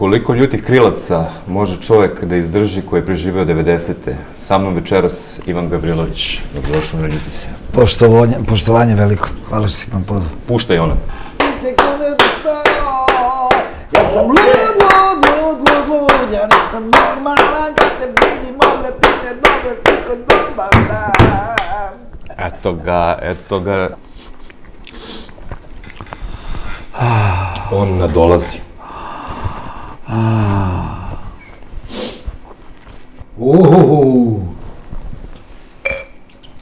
Koliko ljutih krilaca može čovjek da izdrži koji je preživio 90. Sa mnom večeras Ivan Gavrilović. Dobrodošao na Ljuti se. Poštovanje veliko. Hvala što si vam pozvao. Puštaj ona. Ja sam lud, ja nisam normalan, kad te vidim, ovdje pite dobe, svako dobar dan. Eto ga. On nadolazi.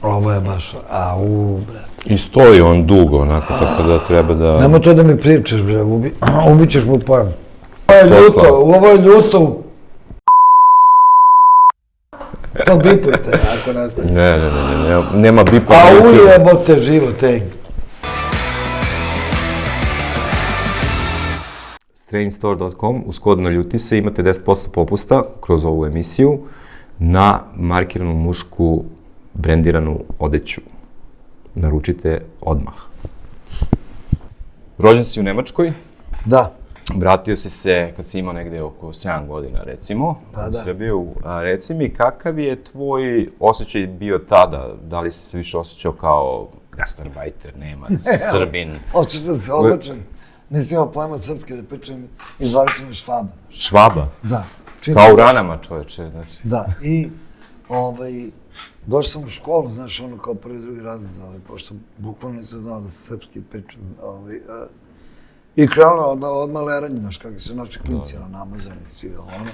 Ovo je baš, brate. I stoji on dugo, onako, tako da treba da... Nemo to da mi pričaš, bre, ubićeš mu pojam. Ovo je ljuto. To bipujte, ako ne znate. Ne, nema bipa. Ujebote život, ej. Stranestore.com, uz kod Ljuti se imate 10% popusta kroz ovu emisiju na markiranu mušku brendiranu odeću. Naručite odmah. Rođen si u Nemačkoj? Da. Vratio si se kad si imao negde oko 7 godina, recimo, u Srbiju. Reci mi, kakav je tvoj osjećaj bio tada? Da li si se više osjećao kao gastarbajter, Nemac, Srbin? Osjećao sam se odličan. Nisi imao pojma srpske da pričam i zvali su me Švaba. Švaba? Da. Kao u ranama, čoveče, znači. Da, i došao sam u školu, znaš, ono kao prvi, drugi razred, pošto bukvalno nisam znao da se srpski pričam. I krenulo od maleranja, znaš, kakvi su naši klinci, namazani svi, ono.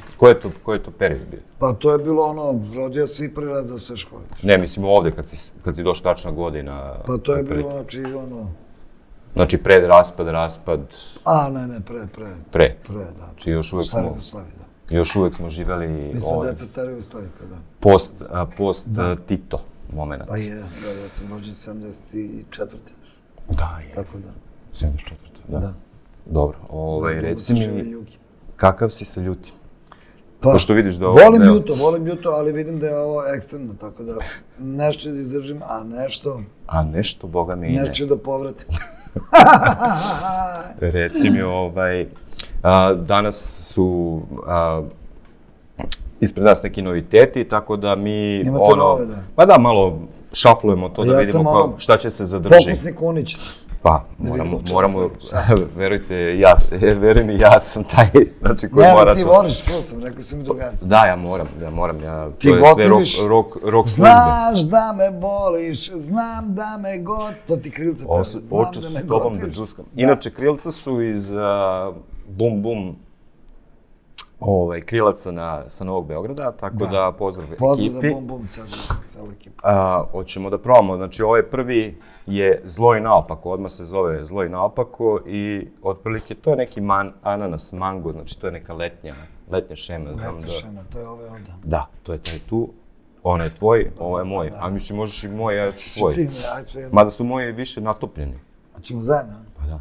Ko je to period bio? Pa to je bilo ono, rodio si i prvi raz za sve škole. Ne, mislim ovde, kad si došla tačna godina. Pa to je bilo, znači, ono... Znači, pred raspad... Ne, pre. Pre, da. Znači, još uvek smo... Stari Jugoslavije, da. Još uvek smo živeli... Mi smo deca stari Jugoslavije, pa da. Post Tito moment. Pa je, da, ja sam rođen 74. Da, je. Tako da. 74. Da. Dobro, reci mi, kakav si sa Ljutim? Pošto vidiš da ovo... Volim ljuto, ali vidim da je ovo ekstremno, tako da nešto da izdržim, a nešto... A nešto, boga mi, ne. Nešto da povratim. Reci mi, danas su ispred nas neki noviteti, tako da mi... Imate nove, da. Pa da, malo šaflujemo to da vidimo šta će se zadržiti. Pokusnik Unić. Pa, moramo, verujte, veruj mi, ja sam taj, znači koji mora to... Ne, ti voliš, čuo sam, rekli su mi drugari. Da, ja moram, to je sve rock službe. Znaš da me voliš, znam da me to ti Krilce peva, znam da me Oču s tobom da džuskam. Inače, Krilca su iz Bum Bum krilaca sa Novog Beograda, tako da pozdrav ekipi. Pozdrav za Bum Bum, celu ekipu. Hoćemo da probamo, znači ovaj prvi je Zlo i naopako, odmah se zove Zlo i naopako i otprilike to je neki ananas, mango, znači to je neka letnja šema. Letnja šema, to je ove onda. Da, to je taj tu, ono je tvoj, ovo je moj, a mislim možeš i moj, ja ću tvoj. Mada su moji više natopljeni. A ćemo zajedno? Pa da.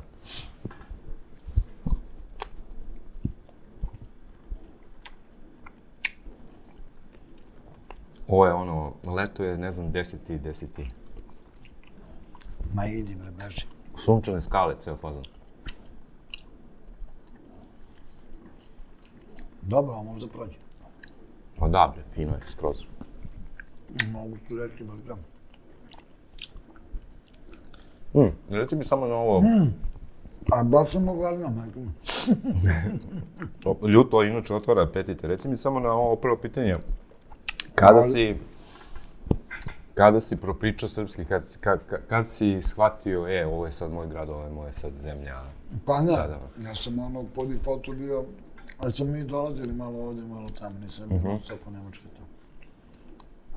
Ovo je ono, leto je, ne znam, 10. Ma idi bre, beži. Sunčane skale, ceo fazon. Dobro, a možda prođe. Pa da bre, fino je, skroz. Mogu ti reći, baš gram. Reci mi samo na ovo... A baš sam ogladno, majko. Ljuto, inače otvara apetite. Reci mi samo na ovo prvo pitanje. Kada si propričao srpski, kada si shvatio, ovo je sad moj grad, ovo je moja sad zemlja? Pa ne, ja sam po defaultu bio, ali smo mi dolazili malo ovdje, malo tamo, nisam bio tako Nemački to.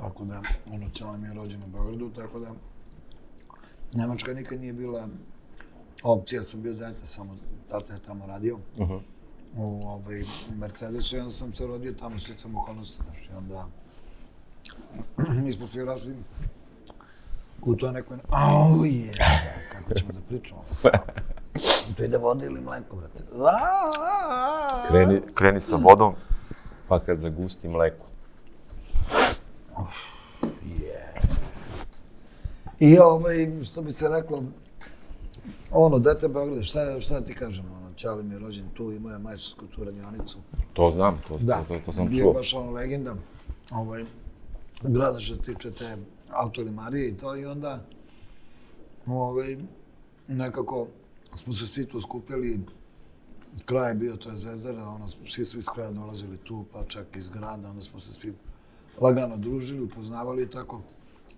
Tako da, Ćale mi je rođen u Beogradu, tako da Nemačka nikad nije bila opcija, sam bio dete, samo tata je tamo radio. U Mercedesu i onda sam se rodio tamo, sticam okolnosti, znaš, i onda mi smo svi rasli u to neko kako ćemo da pričamo? To ide voda ili mleko, brate. Kreni sa vodom, pa kad zagusti mleko. I što bi se reklo, dete Beograda, šta ti kažem, Čale mi je rođen tu, imao je majstorsku tu radionicu. To znam, to sam bio čuo. baš ono legenda. Grada što se tiče te autolimarije i to i onda nekako smo se svi tu skupili, kraj je bio, to je Zvezdara, svi su iz kraja dolazili tu, pa čak iz grada, onda smo se svi lagano družili, upoznavali i tako.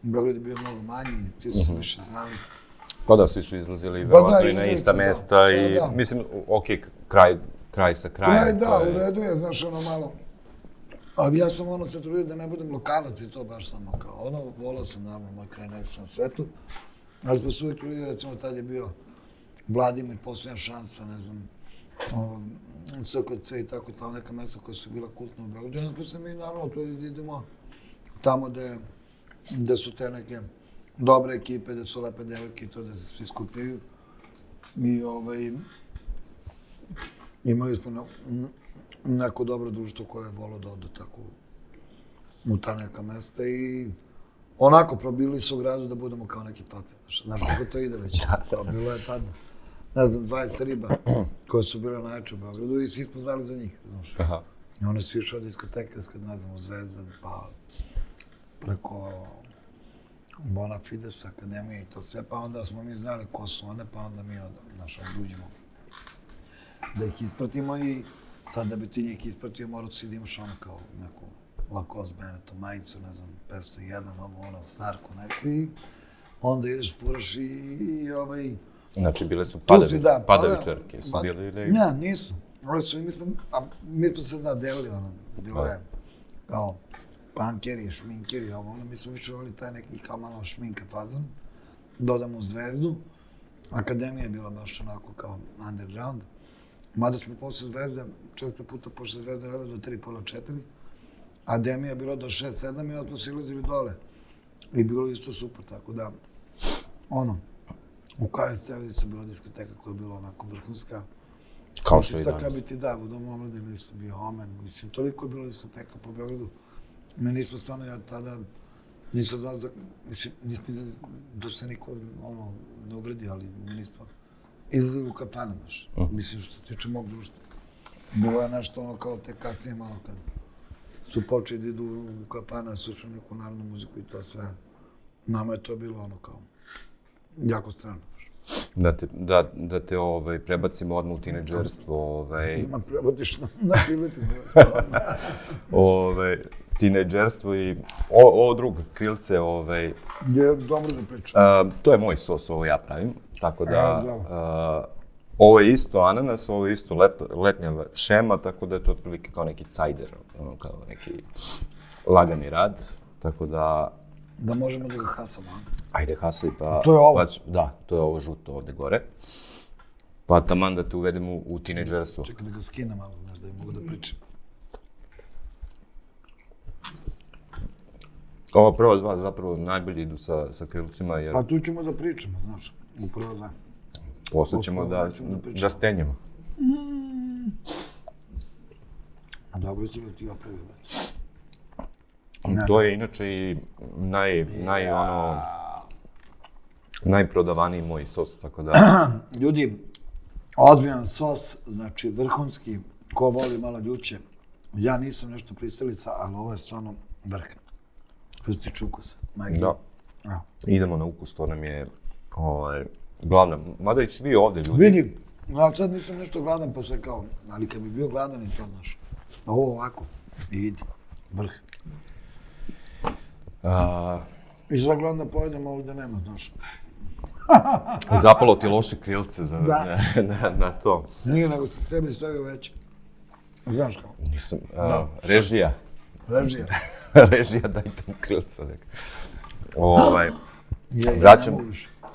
Beograd je bio mnogo manji, svi su se više znali. Pa da, svi su izlazili verovatno i na ista mesta i, mislim, okej, kraj sa krajem. Da, u redu je, znaš, malo. Ali ja sam se trudio da ne budem lokalac i to baš samo kao volao sam naravno moj kraj najviše na svetu, ali smo se uvijek trudili, recimo tad je bio Vladimir, Posljednja šansa, ne znam, SKC i tako, ta neka mesta koja su bila kultna u Beogradu. I onda smo se mi naravno trudili da idemo tamo gde su te neke dobre ekipe, gde su lepe devojke i to, da se svi skupljaju. I imali smo neko dobro društvo koje je volilo da ode tako u ta neka mesta i onako probili su u gradu da budemo kao neki pace. Znaš kako to ide već? Bilo je tad, ne znam, 20 riba koje su bile najjače u Beogradu i svi smo znali za njih, znaš. I one su išli od diskoteke, ne znam, u Zvezdan, pa preko Bona Fides Akademije i to sve, pa onda smo mi znali ko su one, pa onda mi uđemo da ih ispratimo i sad da bi ti njih ispratio, morao si da imaš kao neku Lacoste Benetton majicu, ne znam, 501, starku neku i onda ideš, furaš i Znači, bile su padavičarke, su bile ili... Ne, nisu. Mi smo se delili, bilo je kao punkeri, šminkeri, mi smo više volili taj neki kao malo šminka fazon, dodamo Zvezdu, Akademija je bila baš onako kao underground, mada smo posle Zvezde, često puta posle Zvezde radili do 3,5-4, Akademija je bila do 6-7 i onda smo se ilazili dole. I bilo isto super, tako da, u KST-u su bila diskoteka koja je bila onako vrhunska. Kao što i danas. Kad bi ti u Domu omladine isto bio Omen, mislim, toliko je bilo diskoteka po Beogradu. Mi nismo stvarno, ja tada nisam znao, mislim, da se niko ne uvredi, ali nismo izlazili u kafane, znaš. Mislim, što se tiče mog društva. Bilo je nešto kao te kasnije malo kad su počeli da idu u kafane, slušaju neku narodnu muziku i to sve. Nama je to bilo kao jako strano. Da te prebacimo odmah u tinejdžerstvo. Prebatiš na Kriletu. Tinejdžerstvo i ovo drugo, Krilce, je dobro da pričam. To je moj sos, ovo ja pravim, tako da ovo je isto ananas, ovo je isto letnja šema, tako da je to otprilike kao neki cajder, kao neki lagani rad, tako da... Da možemo da ga hasamo, a? Ajde, hasaj, pa... To je ovo? Da, to je ovo žuto ovde gore. Pa taman da te uvedemo u tinejdžerstvo. Čekaj da ga skinem malo, znaš, da mogu da pričam. Ova prva dva zapravo najbolje idu sa krilcima, jer... Pa tu ćemo da pričamo, znaš, upravo da. Posle ćemo da stenjemo. Dobro si da ti opravio, već. To je inače i najprodavaniji moj sos, tako da... Ljudi, odbijan sos, znači vrhunski, ko voli malo ljuće. Ja nisam nešto pristalica, ali ovo je stvarno vrh. Što se tiče ukusa. Da. Idemo na ukus, to nam je glavna. Mada i svi ovde ljudi. Vidim, ja sad nisam nešto gladan pa se kao, ali kad bi bio gladan i to, znaš, ovo ovako, idi, vrh. I sad gledam da pojedem ovo gde nema, znaš. Zapalo ti loše krilce na to. Nije, nego se tebi stavio veće. Znaš kao? Nisam, režija. Režija. Režija, dajte mi krilca neka. Vraćam.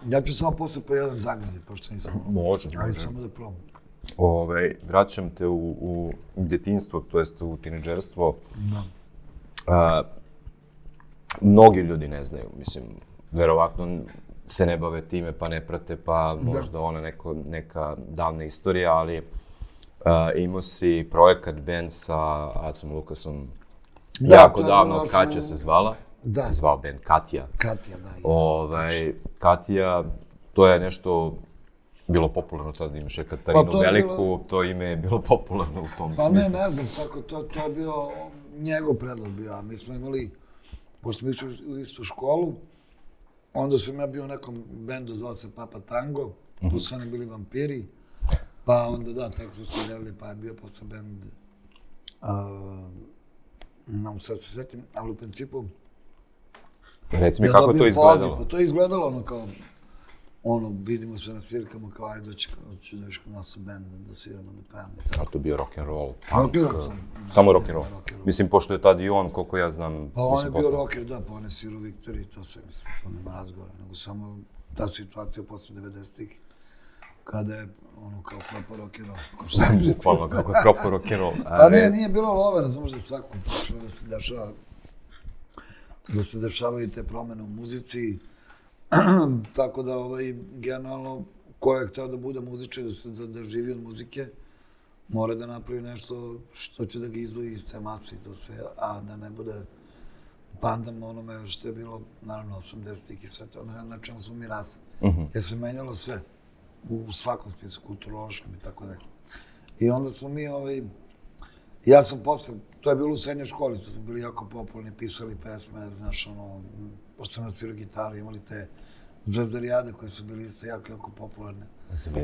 Ja ću samo posle po jedan zagrizi, pošto nisam. Može. Ali samo da probam. Vraćam te u djetinjstvo, to jest u tinejdžerstvo. Da. Mnogi ljudi ne znaju, mislim, verovatno se ne bave time pa ne prate, pa možda neka davna istorija, ali imao si projekat band sa Acom Lukasom jako davno, Katja se zvala. Da. Zvao band Katja. Katja, da. Katja, to je nešto bilo popularno tada da imaš Katarinu Pa Veliku, to ime je bilo popularno u tom Pa smislu. ne znam, tako to je bio njegov predlog bio, a mi smo imali, pošto smo išli u istu školu, onda sam ja bio u nekom bendu, zvao se Papa Tango, tu su oni bili vampiri, pa onda da, tako smo se delili, pa je bio posle bend, sad se svetim, ali u principu, Reci mi kako je to izgledalo? Pa to je izgledalo ono kao, vidimo se na svirkama kao ajde hoću da viš kod nas u bend, da sviramo, da pevamo. A to je bio rock'n'roll, Rock'n'roll sam. samo rock'n'roll. Mislim, pošto je tad i on, koliko ja znam... Pa on je bio rocker, da, pa on je svirao Viktor i to sve, mislim, to nema razgovora, nego samo ta situacija posle 90-ih, kada je ono kao propao rock'n'roll. Bukvalno kako je propao rock'n'roll. Pa ne, nije bilo love, razumeš da svakom počelo da se dešava, da se dešavaju te promene u muzici, tako da generalno ko je hteo da bude muzičar, da živi od muzike, mora da napravi nešto što će da ga izvoji iz te mase i to sve, a da ne bude pandam onome što je bilo, naravno, 80-ih i sve to, na čemu smo mi rasli. Jer se menjalo sve, u svakom smislu, kulturološkom i tako dalje. I onda smo mi, ja sam posle, to je bilo u srednjoj školi, tu smo bili jako popularni, pisali pesme, znaš, pošto sam nasvirao gitaru, imali te zvezdarijade koje su bili isto jako popularne.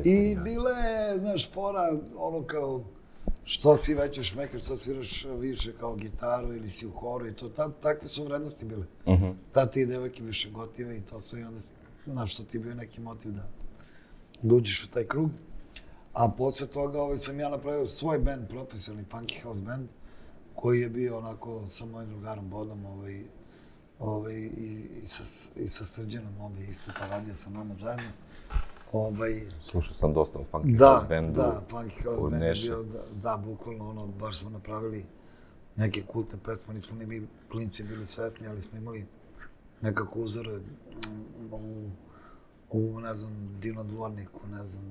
I bile, znaš, fora, ono kao, što si veće šmeke, što sviraš više kao gitaru ili si u horu i to, takve su vrednosti bile. Tad ti devojke više gotive i to sve i onda, znaš, što ti je bio neki motiv da uđeš u taj krug. A posle toga sam ja napravio svoj band, profesionalni Funky House band, koji je bio onako sa mojim drugarom Bodom i sa Srđanom, on je isto to radio sa nama zajedno. Slušao sam dosta o Funky House bandu. Da, Funky House band je bio, da, bukvalno, baš smo napravili neke kultne pesme, nismo ni mi klinci bili svesni, ali smo imali nekako uzore u, ne znam, Dino Dvorniku, ne znam,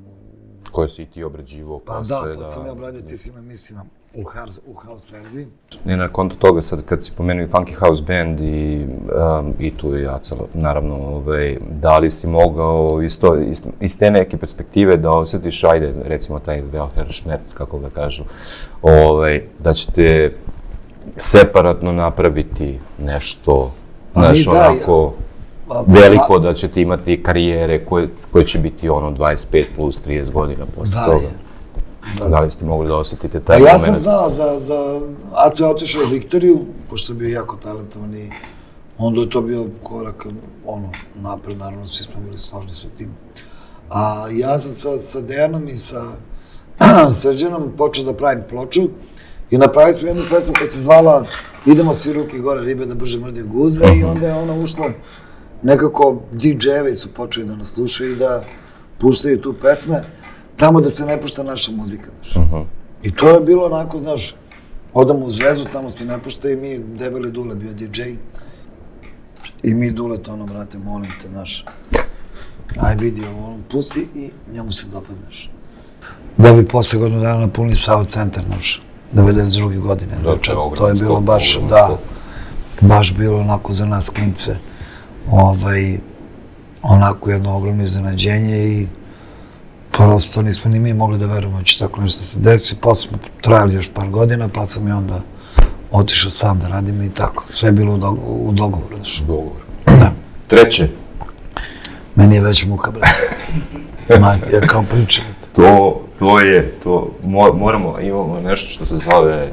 koje si i ti obrađivao posle, da. Pa sam ja obradio ti svima emisijama u house verziji. Ne, na konto toga, sad kad si pomenuo Funky House band i tu je Jacelo, naravno, da li si mogao iz te neke perspektive da osjetiš, ajde, recimo taj Welher Schmerz, kako ga kažu, da ćete separatno napraviti nešto, znaš, onako veliko, da ćete imati karijere koje će biti 25 plus 30 godina posle toga. Da li ste mogli da osjetite taj moment? Ja sam znao za Aca otišao u Viktoriju, pošto sam bio jako talentovan i onda je to bio korak napred, naravno svi smo bili složni sa tim. A ja sam sa Dejanom i sa Srđanom počeo da pravim ploču i napravili smo jednu pesmu koja se zvala Idemo svi ruke gore, ribe da brže mrde guze i onda je ona ušla, nekako DJ-evi su počeli da nas slušaju i da puštaju tu pesme, tamo da se ne pušta naša muzika, znaš. I to je bilo onako, znaš, odamo u Zvezdu, tamo se ne pušta i mi, Debeli Dule bio DJ, i mi Dule to brate, molim te, znaš, aj vidi ovo, pusti i njemu se dopadneš. Da bi posle godinu dana napunili Savo centar, znaš, 92. godine, to je bilo baš, da, baš bilo onako za nas klince, onako jedno ogromno iznenađenje i prosto nismo ni mi mogli da verujemo da će tako nešto se desi. Posle smo trajali još par godina, pa sam i onda otišao sam da radim i tako. Sve je bilo u dogovoru. U dogovoru. Da. Treće. Meni je već muka, brate. Ja kao pričam. Imamo nešto što se zove...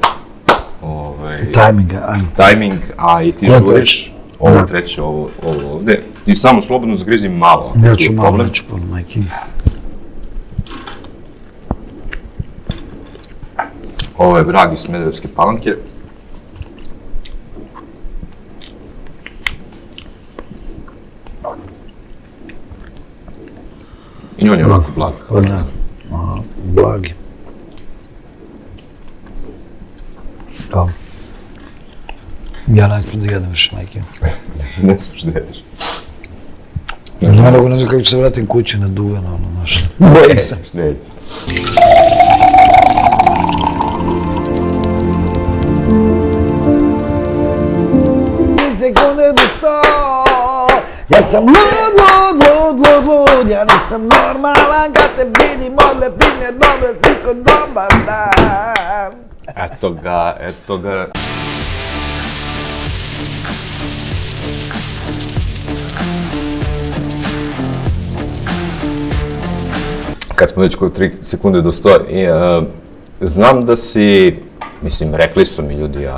Timing, Timing, a i ti žuriš. Ovo treće, ovo ovde. Ti samo slobodno zgrizi malo. Ja ću malo, neću puno, majke. Ovo je vrag iz Smederevske Palanke. I on je ovako blag. Da, blagi. Dobro. Ja ne smijem da jedem više, majke. Ne smiješ da jedeš. Naravno, ne znam kako ću se vratim kući na duveno, znaš. Bojim se. Nećeš. Sekunde da sto, Ja sam lud, ja nisam normalan, kad te vidim odlepim je dobre, siko dobar dan. Eto ga. Kad smo već kod 3 sekunde do 100, znam da si, mislim, rekli su mi ljudi,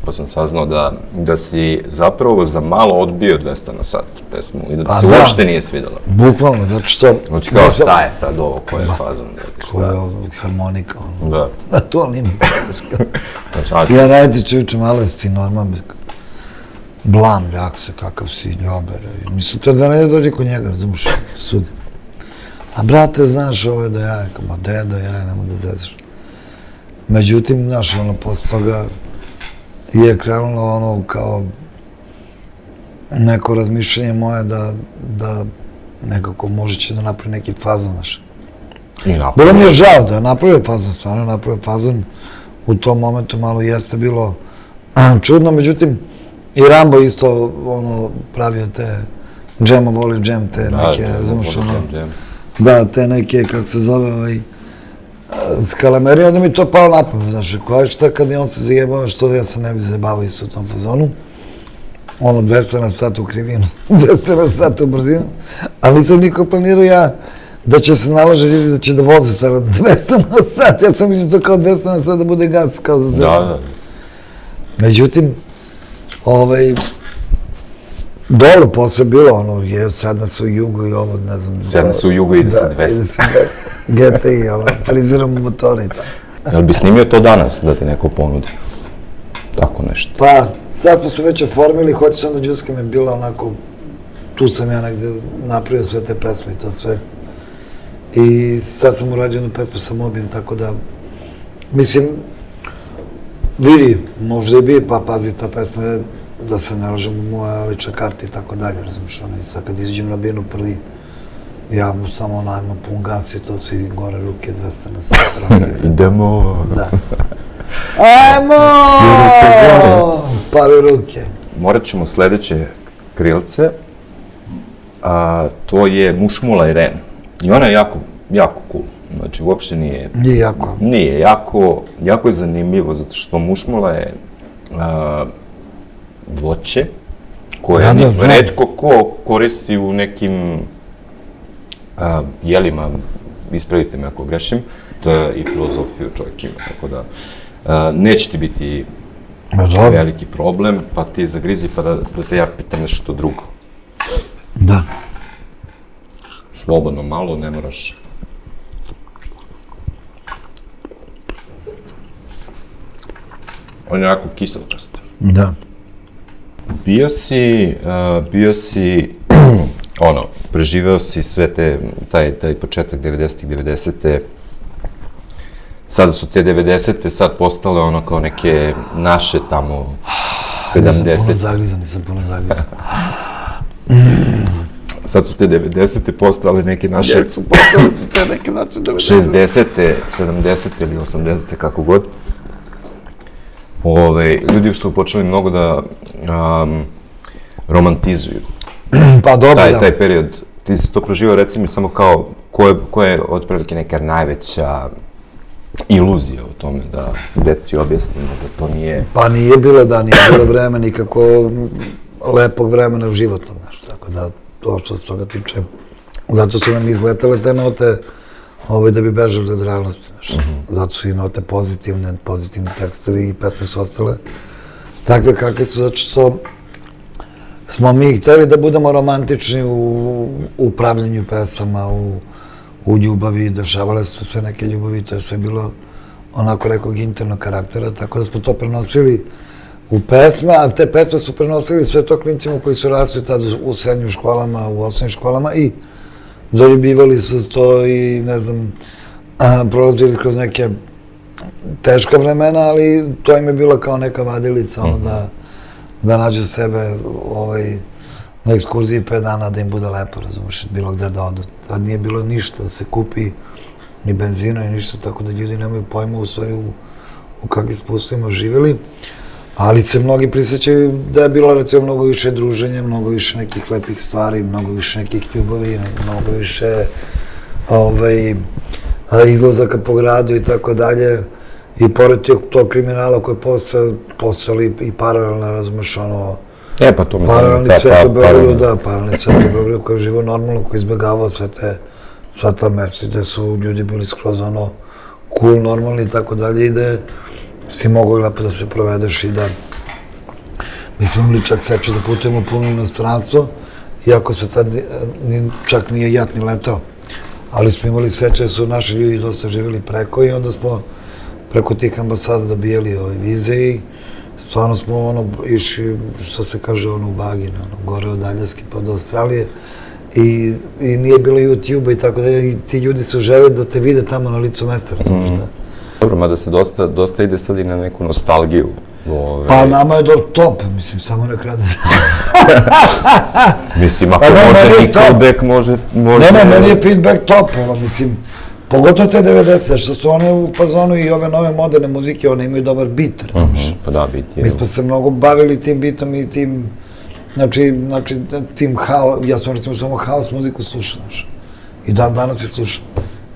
pa sam saznao da si zapravo za malo odbio 200 na sat pesmu i da ti se uopšte nije svidjela. Bukvalno, zato što... Znači kao šta je sad ovo, ko je fazon? Ko je harmonika, ono. Da. To nije mi kažeš. Ja raditi čovječe, malo je ti normalno. Blam, jak se, kakav si, ljober. Mislim, to 2 nedelje dođe kod njega, razumiješ, sudi. A brate, znaš, ovo je do jaja, kao dedo, jaja, nemoj da zezaš. Međutim, znaš, posle toga je krenulo ono kao neko razmišljanje moje da nekako može će da napravi neki fazon, znaš. Bilo mi je žao da je napravio fazon, stvarno napravio fazon. U tom momentu malo jeste bilo čudno, međutim, i Rambo isto pravio te džema, voli džem, te neke, razumiješ, da, te neke, kako se zove, skalamerije, onda mi to pao na pamet, znaš, koja šta kad je on se zajebao, što ja se ne bi zajebao isto u tom fazonu. 200 na sat u krivinu, 200 na sat u brzinu, ali nisam niko planirao ja da će se naložiti ljudi da će da voze sa 200 na sat, ja sam mislio to kao 200 na sat da bude gas, kao za sebe. Da. Međutim, dobro, posle bilo, sad nas u jugu i ovo, ne znam... Sad nas u jugu ide se 200. GTI, friziramo motori i tako. Jel bi snimio to danas, da ti neko ponudi? Tako nešto. Pa, sad smo se već oformili, hoće se onda Đuska mi je bila onako... Tu sam ja negde napravio sve te pesme i to sve. I sad sam uradio jednu pesmu sa Mobijem, tako da... Mislim, vidi, možda i bi, pa pazi, ta pesma je, da se ne lažem, moja lična karta i tako dalje, razumiješ, i sad kad izađem na binu prvi, ja samo najmo pun gas i to svi gore ruke, 200 na sat. Idemo! Da. Ajmo! Pali ruke. Morat ćemo sledeće krilce, to je Mušmula i Ren. I ona je jako cool. Znači, uopšte nije... Nije jako. Nije, jako je zanimljivo, zato što mušmula je voće koje retko ko koristi u nekim jelima, ispravite me ako grešim, i filozofiju čovjek ima, tako da neće ti biti veliki problem, pa ti zagrizi pa da te ja pitam nešto drugo. Da. Slobodno malo, ne moraš... On je jako kiselkast. Da. Bio si, preživeo si sve taj početak 90-te, sada su te 90-te sad postale kao neke naše tamo 70-te. Nisam puno zagrizan. Sad su te 90-te postale neke naše... Jer su te neke naše 90-te. 60-te, 70-te ili 80-te, kako god. Ljudi su počeli mnogo da romantizuju. Pa dobro, da. Taj period, ti si to proživao, reci mi samo kao, koja je otprilike neka najveća iluzija u tome da deci objasnimo da to nije... Pa nije bilo vreme nikako lepog vremena životnog, znaš, tako da to što se toga tiče. Zato su nam izletele te note da bi bežali od realnosti, znaš. Zato su i note pozitivni tekstovi i pesme su ostale takve kakve su, zato što smo mi hteli da budemo romantični u pravljenju pesama, u ljubavi, dešavale su sve neke ljubavi, to je sve bilo onako nekog internog karaktera, tako da smo to prenosili u pesme, a te pesme su prenosili sve to klincima koji su rasli tada u srednjim školama, u osnovnim školama i zaljubivali su to i, ne znam, prolazili kroz neke teška vremena, ali to im je bilo kao neka vadilica, da nađu sebe na ekskurziji 5 dana, da im bude lepo, razumiješ, bilo gde da odu. Tad nije bilo ništa da se kupi, ni benzina, ni ništa, tako da ljudi nemaju pojma u stvari u kakvim smo uslovima živjeli. Ali se mnogi prisjećaju da je bilo recimo mnogo više druženja, mnogo više nekih lepih stvari, mnogo više nekih ljubavi, mnogo više izlazaka po gradu i tako dalje. I pored tog kriminala koji je postojali i paralelno, razumeš, Pa to mislim, paralelni svet u Beogradu, da, paralelni svet u Beogradu koji je živo normalno, koji je izbjegavao sva ta mesta gde su ljudi bili skroz cool, normalni i tako dalje i da si mogao lepo da se provedeš i da mi smo imali čak seče da putujemo puno inostranstvo, iako se tad čak nije JAT ni letao, ali smo imali seče da su naši ljudi dosta živjeli preko i onda smo preko tih ambasada dobijali vize i stvarno smo išli, što se kaže, u Bagin, gore od Aljaske pa do Australije i nije bilo YouTube-a i tako da i ti ljudi su žele da te vide tamo na licu mesta, razumiješ da? Dobro, mada se dosta ide sad i na neku nostalgiju. Pa nama je top, mislim, samo ne krade. Mislim, ako može Nickelback, može... Ne, meni je feedback top, mislim, pogotovo te 90-te, što su one u fazonu i ove nove moderne muzike, one imaju dobar beat, razumiješ? Pa da, beat je. Mi smo se mnogo bavili tim beatom i tim, znači, tim ja sam recimo samo house muziku slušao, znaš, i danas je slušao.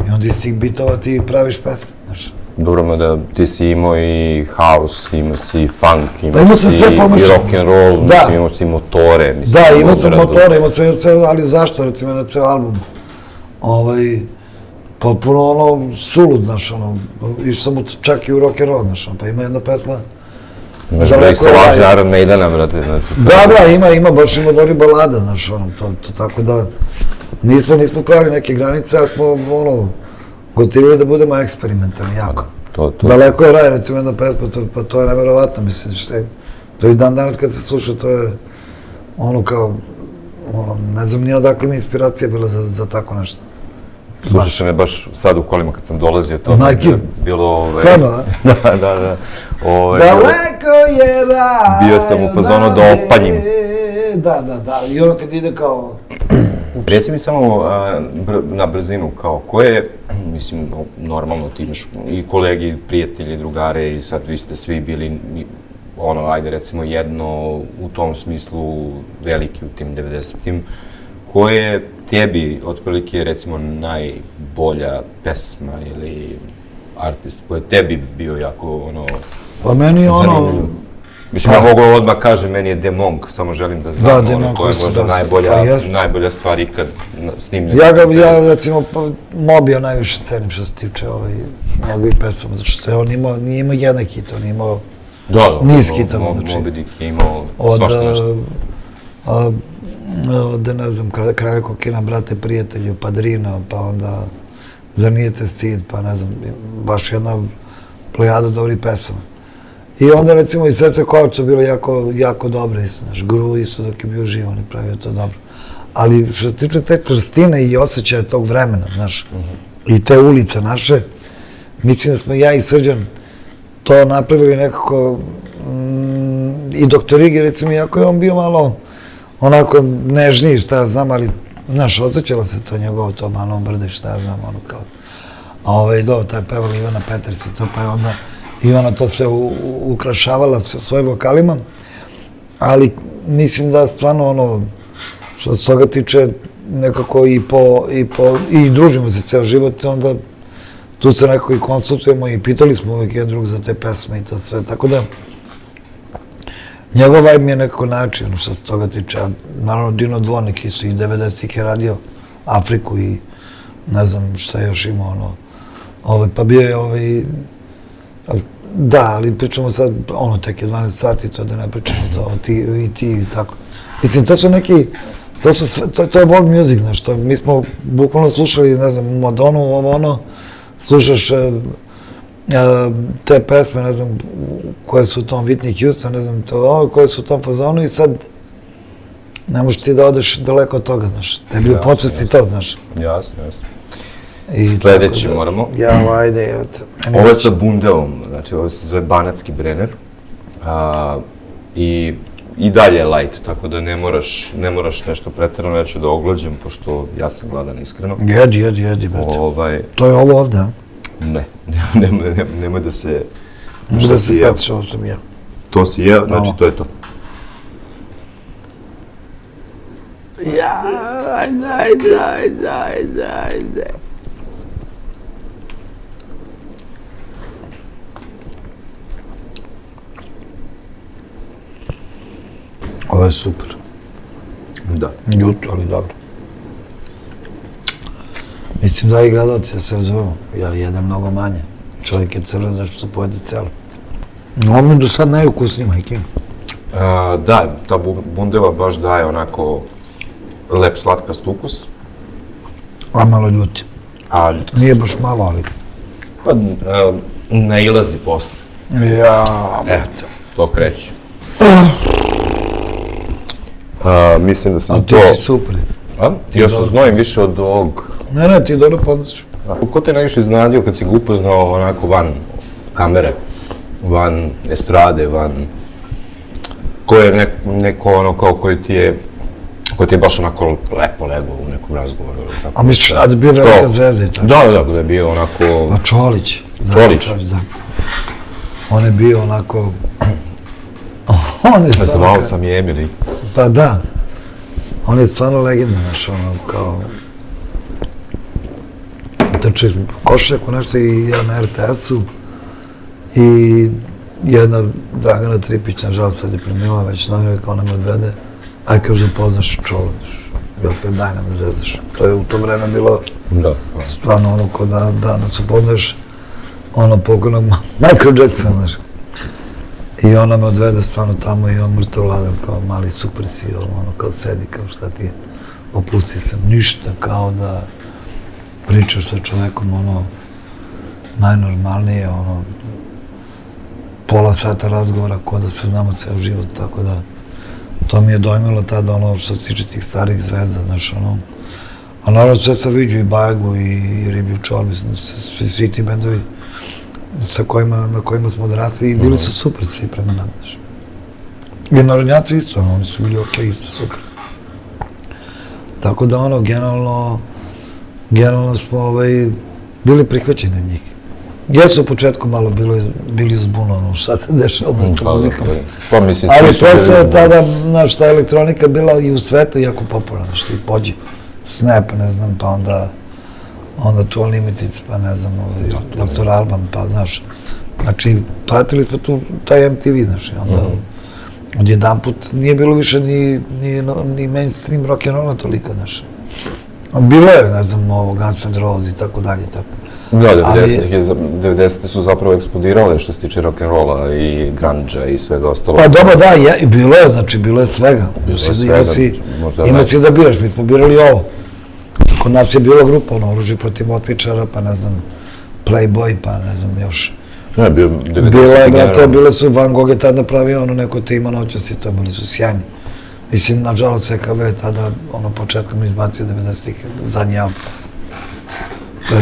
I onda iz tih beatova ti praviš pesme, znaš. Dobro, mada ti si imao i house, imao si funk, imao si i rock'n'roll, mislim, imao si motore. Da, imao sam motore, imao sam, ali zašto, recimo, na ceo album, potpuno sulud, znaš, išao sam čak i u rock'n'roll, znaš, pa ima jedna pesma. Imaš da i Solange Iron Maidena, brate, znači. Da, ima, baš ima dobri balada, znaš, to tako da, nismo pravili neke granice, ali smo, gotivili da budemo eksperimentalni, jako. Daleko je raj, recimo, jedna pesma, pa to je neverovatno, mislim, to i dan danas kad se sluša, to je, kao, ne znam nije odakle mi inspiracija bila za tako nešto. Slušaš me baš sad u kolima kad sam dolazio, to je bilo... Stvarno, a? Da. Daleko je raj... Bio sam u fazonu da opanjim. Da, i kad ide kao... Reci mi samo na brzinu, kao, ko je, mislim, normalno ti imaš i kolegi, prijatelji, drugare i sad vi ste svi bili, ajde recimo jedno u tom smislu veliki u tim 90-im, ko je tebi, otprilike, recimo, najbolja pesma ili artist, ko je tebi bio jako, pa meni zanimljivo? Mislim, ja mogu odmah kažem, meni je The Monk, samo želim da znam, to je možda najbolja stvar ikad snimljena. Ja, recimo, Mobija najviše cenim što se tiče njegovih pesama, zato što on nije imao jedan hit, on je imao niz hitova, znači. Moby Dick je imao svašta nešto. Od, ne znam, Kralja kokina, Brate prijatelju, Padrino, pa onda Zar nije te stid, pa ne znam, baš jedna plejada dobrih pesama. I onda, recimo, i Srce Kovača bilo jako dobro, znaš, Gru isto dok je bio živ, on je pravio to dobro. Ali što se tiče te čvrstine i osjećaja tog vremena, znaš, i te ulice naše, mislim da smo ja i Srđan to napravili nekako, i Doktor Igi, recimo, iako je on bio malo onako nežniji, šta ja znam, ali, znaš, osjećalo se to njegovo, to malo brde, šta ja znam, ono kao, taj pevala Ivana Peters i to, pa je onda i ona to sve ukrašavala svojim vokalima, ali mislim da stvarno što se toga tiče nekako i družimo se ceo život, onda tu se nekako i konsultujemo i pitali smo uvijek jedan drug za te pesme i to sve, tako da njegov vibe mi je nekako način što se toga tiče, naravno Dino Dvornik isto i 90-ih je radio Afriku i ne znam šta je još imao, pa bio je da, ali pričamo sad, tek je 12 sati, to da ne pričamo to, i ti i tako. Mislim, to su neki, to je world music, znaš, mi smo bukvalno slušali, ne znam, Madonu, slušaš te pesme, ne znam, koje su u tom Whitney Houston, ne znam, koje su u tom fazonu i sad ne možeš ti da odeš daleko od toga, znaš, tebi u podsvesti to, znaš. Jasno. Sljedeći moramo. Ajde. Ovo je sa Bundevom, znači ovo se zove Banatski Brenner i dalje je light, tako da ne moraš nešto pretjerano, ja ću da oglađem, pošto ja sam gladan iskreno. Jedi, brate. To je ovo ovde, a? Ne, nemoj da se... Možda se patiš, ovo sam ja. To si jeo, znači to je to. Ja, ajde. Ovo je super. Da. Ljuto, ali dobro. Mislim, dragi gledalci, ja se razumemo. Ja jedem mnogo manje. Čovjek je crven da što pojede celo. Ovo mi do sad najukusniji, majke. Da, ta bundeva baš daje onako lep slatkast ukus. A malo ljuti. Nije baš malo, ali... Pa nailazi posle. Ja, Eto, to kreće. Mislim da sam a to... ti si super. Ja se znojim više od ovog... Ne, ti dobro podnosiš. Ko te najviše iznenadio kad si ga upoznao onako van kamere, van estrade, van... Ko je neko ono kao koji ti je baš onako lepo legao u nekom razgovoru. A misliš, da je bio velika zvezda i tako? Da, da je bio onako... A Čolić. Čolić. Da. On je bio onako... Zvao sam je Emili. Pa da. On je stvarno legenda, znaš, ono, kao... Trčali smo po Košaku nešto i ja na RTS-u i jedna Dragana Tripić, nažalost sad je premila, već novina kao nam odvede, aj kaže da poznaš Čolu, ja kao daj nam ne zezaš. To je u to vreme bilo stvarno ono ko da nas upoznaš ono pokojnog Michael Jacksona, znaš. I ona me odvede stvarno tamo i on mrtav vladan kao mali super si, ono kao sedi, kao šta ti je, opusti se, ništa, kao da pričaš sa čovekom, ono, najnormalnije, ono, pola sata razgovora, ko da se znamo ceo život, tako da, to mi je dojmilo tada, ono, što se tiče tih starih zvezda, znaš, ono, a naravno sve sam vidio i Bajagu i Riblju čorbu, svi ti bendovi na kojima smo odrasli i bili su super svi prema nama, znaš. I narodnjaci isto, oni su bili okej, isto super. Tako da, ono, generalno smo bili prihvaćeni od njih. Jesu u početku malo bili zbuno, šta se dešava sa muzikom. Ali posle je tada, znaš, ta elektronika bila i u svetu jako popularna, što i pođi Snap, ne znam, pa onda tu Unlimited, pa ne znam, Dr. Alban, pa znaš. Znači, pratili smo tu taj MTV, znaš, i onda odjedanput nije bilo više ni mainstream rock'n'rolla toliko, znaš. Bilo je, ne znam, Guns N' Roses i tako dalje, tako. Da, 90-te su zapravo eksplodirale što se tiče rock'n'rolla i grunge-a i svega ostalo. Pa dobro, da, bilo je, znači, bilo je svega. Ima si da biraš, mi smo birali ovo. Kod nas je bila grupa, ono, Oružje protiv otmičara, pa ne znam, Playboy, pa ne znam, još. Ne, bio 90-te generalno. Bile su, Van Gogh je tad napravio ono neko Tima noćas i to, bili su sjajni. Mislim, nažalost, VKV je tada, ono, početkom izbacio 90-ih zadnji album.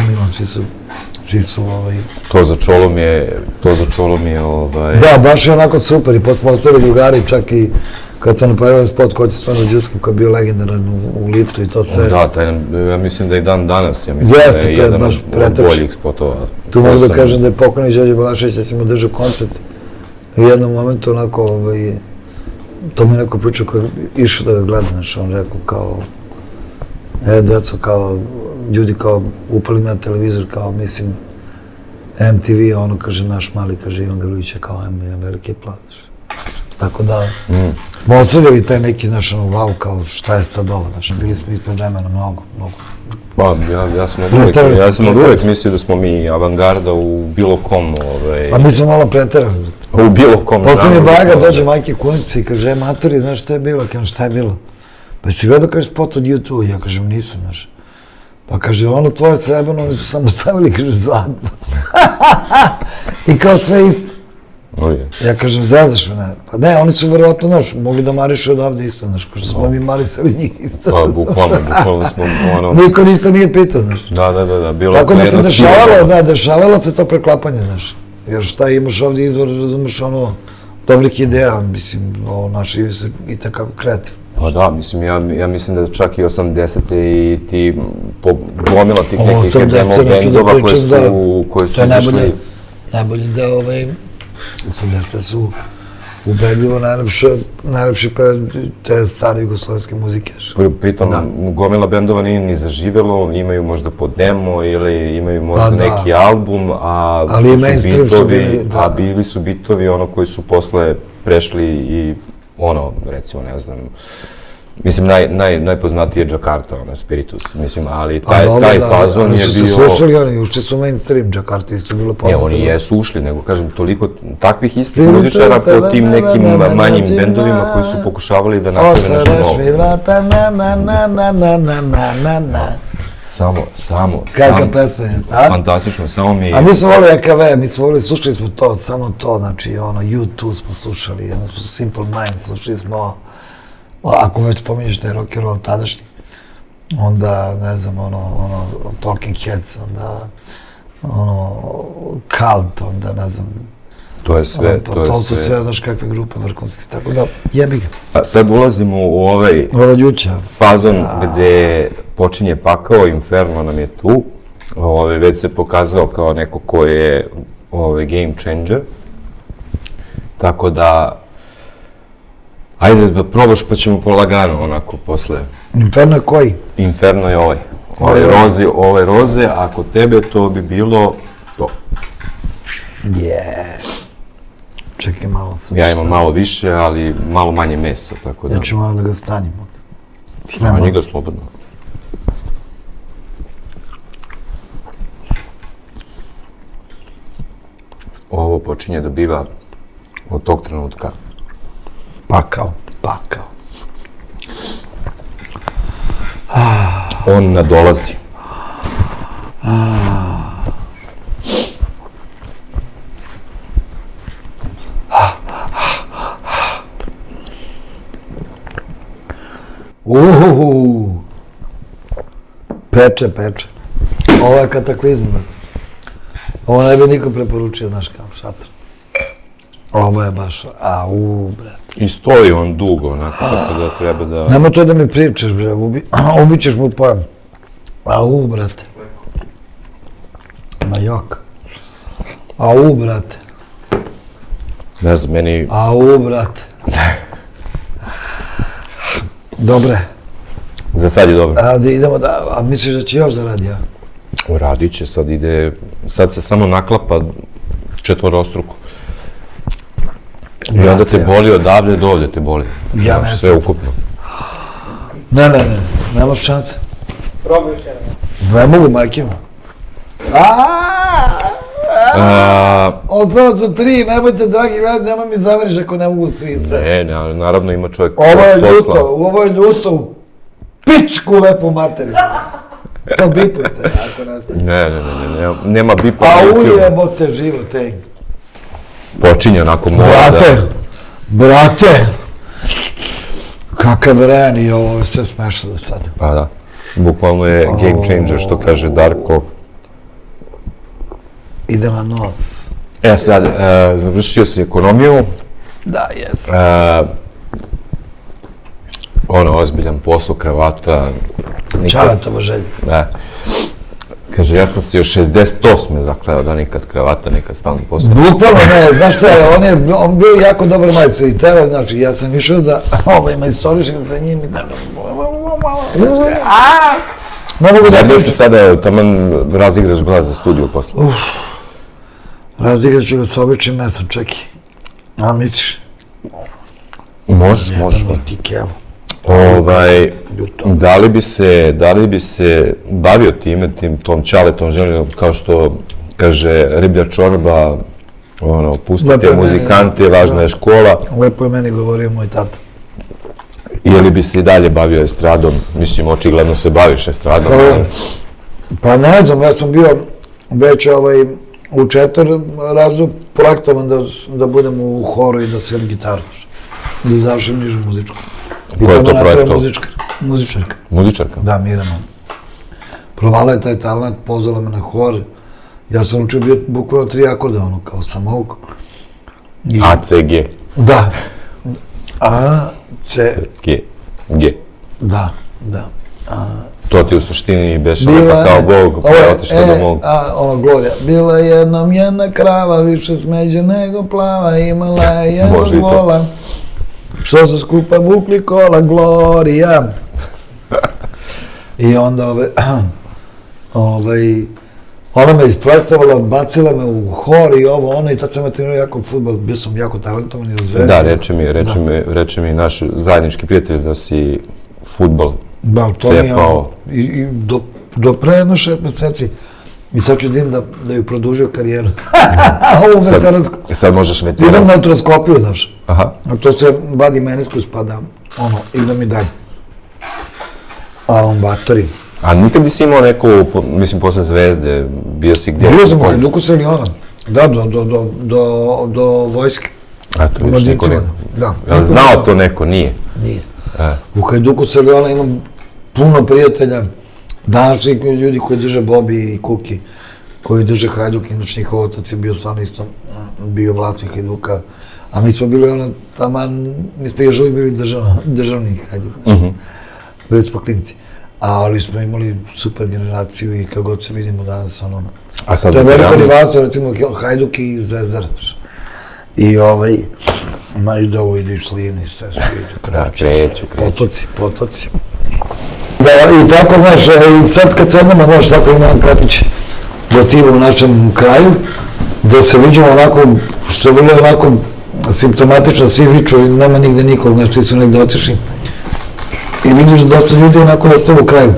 Milan, svi su, To za Čolom je, Da, baš je onako super i posle smo ostali drugari, čak i kad sam napravio spot Ko će stvarno Đuskom, koji je bio legendaran u liftu i to sve. Da, ja mislim da i dan danas, ja mislim da je jedan od boljih spotova. Tu mogu da kažem da je pokojni Đorđe Balašević, ja sam mu držao koncert u jednom momentu onako, to mi neko pričao koji je išao da ga gleda, znaš, on rekao kao, deco, kao, ljudi kao, upali me na televizor, kao, mislim, MTV, ono, kaže, naš mali, kaže, Ivan Grujića, kao, imam veliki aplauz. Tako da, smo osredili taj neki, znaš, ono, wow, kao, šta je sad ovo, znaš, bili smo ispred vremena, mnogo. Pa, ja sam od uvek mislio da smo mi avangarda u bilo kom, Pa mi smo malo preterali. U bilo kom. Posle mi Baga dođe majke kunice i kaže, maturi, znaš šta je bilo? Kažem, šta je bilo? Pa si gledao, kaže, spot od YouTube, ja kažem, nisam, znaš. Pa kaže, ono tvoje srebrno, oni su samo stavili, kaže, zlatno. I kao sve isto. Ja kažem, zezaš me, ne. Pa ne, oni su verovatno, znaš, mogli da marišu odavde isto, znaš, ko što smo mi marisali njih isto. Pa, bukvalno smo, ono... Niko ništa nije pitao, znaš. Da, bilo tako da se dešavalo se to preklapanje, znaš. Jer šta imaš ovdje izvor, razumeš, ono, dobrih ideja, mislim, naši je i takako kreativno. Pa da, mislim, ja mislim da čak i 80-te i ti gomila tih nekih demo bendova koje su izašli. Najbolji deo 80-te su Ubedljivo najlepši pevač te stare jugoslovenske muzike. Pritom, gomila bendova nije ni zaživelo, imaju možda po demo ili imaju možda neki album, a bili su bitovi ono koji su posle prešli i ono, recimo, ne znam, mislim, najpoznatiji je Jakarta, ona, Spiritus, mislim, ali taj fazon je bio... Oni su se slušali, oni ušli su mainstream, Jakarta isto bilo poznato. Ne, oni jesu ušli, nego kažem, toliko takvih istih muzičara po tim nekim manjim bendovima koji su pokušavali da naprave nešto novo. Otvaraš mi vrata, na. Samo. Kakva pesma je, a? Fantastično, samo mi... A mi smo volili AKV, mi smo volili, slušali smo to, samo to, znači, ono, U2 smo slušali, onda smo Simple Minds, slušali smo... Ako već pominješ taj rock and roll tadašnji, onda, ne znam, ono, Talking Heads, onda, ono, Cult, onda, ne znam... To je sve, to su sve, znaš, kakve grupe vrhunske, tako da, jebi ga. Sad ulazimo u ovaj fazon gde počinje pakao, Inferno nam je tu, već se pokazao kao neko ko je game changer, tako da, ajde da probaš pa ćemo polagano onako posle. Inferno je koji? Inferno je ovaj roze, a kod tebe to bi bilo to. Čekaj malo sad. Ja imam malo više, ali malo manje mesa, tako da... Ja ću malo da ga stanjem. Stanji ga slobodno. Ovo počinje da biva od tog trenutka. Pakao. On nadolazi. Peče. Ovo je kataklizma, brate. Ovo ne bi niko preporučio, znaš kao, šator. Ovo je baš, brate. I stoji on dugo, onako, tako da treba da... Nemo to da mi pričaš, bre, ubićeš mu pojam. Brate. Ma jok. Brate. Ne znam, meni... Brate. Dobre. Za sad je dobro. Idemo da, a misliš da će još da radi, ja? Radit će, sad se samo naklapa četvorostruko. I onda te boli odavde do ovde te boli. Ja ne znam. Sve ukupno. Ne, nemaš šanse. Probaj još jedan. Ne mogu, majke. Ostalo su 3, nemojte, dragi gledati, nemoj mi zameriš ako ne mogu svi sve. Ne, ali naravno ima čovjek posla. Ovo je ljuto u pičku lepu materiju. To bipujte, ako ne znam. Ne, nema bipa. Ujebote život, ej. Počinje onako mora da... Brate! Kakav ren i ovo je sve smešno do sada. Pa da, bukvalno je game changer, što kaže Darko. Ide na nos. Sad, završio si ekonomiju. Da, jes. Ozbiljan posao, kravata. Čavetovo želje. Da. Kaže, ja sam se još 68. zakleo da nikad kravata, nikad stalni posao. Bukvalno ne, znaš šta je, on bio jako dobar majstor i tera, znači ja sam išao da ima istoričnik za njim i da... Ne mogu da... Ne se sada, taman razigraš glas za studiju posle. Razigraću ću ga sa običnim mesom, čekaj. A misliš? Možeš. Ti kevo. Da li bi se bavio tom čaletom željom, kao što kaže Riblja čorba, pustite muzikante, važna je škola. Lepo je meni govorio moj tata. Ili bi se i dalje bavio estradom, mislim, očigledno se baviš estradom. Pa ne znam, ja sam bio već u 4 razlog projektovan da budem u horu i da sviram gitaru. Da završim nižu muzičku. Ko je to projektov? Muzičarka. Muzičarka? Da, Mirana. Provala je taj talent, pozvala me na hor. Ja sam učio bio bukvalno 3 akorda, kao samouk. A, C, G. Da. A, C... G. Da. To ti u suštini beše lepa kao Bog, pa je otišla do mog. Ono, Gloria. Bila je jednom jedna krava, više smeđa nego plava, imala je jednog vola. Što se skupa vukli kola, Gloria. I onda ona me isprojektovala, bacila me u hor i ovo, ono, i tad sam ja trenirao jako fudbal, bio sam jako talentovan i u Zvezdi. Da, reče mi naš zajednički prijatelj da si fudbal cepao. I do pre jedno 6 meseci. I sad ću da ju produžio karijeru. Ovu veteransku. Sad možeš veteransku. Idem na utroskopiju, znaš. Aha. A to se vadi meniskus pa da, idem i dalje. A on batori. A nikad nisi imao neku, mislim, posle Zvezde, bio si gdje? Bio sam u Hajduku Seliona. Da, do vojske. A to vidiš, neko neko. Da. Jel znao to neko? Nije? Nije. U Hajduku Seliona imam puno prijatelja, današnji ljudi koji drže Bobi i Kuki, koji drže Hajduk, inače njihov otac je bio stvarno isto, bio vlasnik Hajduka, a mi smo bili mi smo još uvijek bili državni Hajduk, bili smo klinci. Ali smo imali super generaciju i kako god se vidimo danas, to je veliko rivalstvo, recimo Hajduk i Zvezdar. I imaju da ovo ide i Slivni, sve su kreću. Potoci. Da, i tako, znaš, i sad kad sednemo, znaš, tako imam kafić gotivo u našem kraju, da se viđemo onako, što je vrlo onako simptomatično, svi viču, nema nigde nikog, znaš, ti su negde otišli. I vidiš da dosta ljudi onako ostalo u kraju.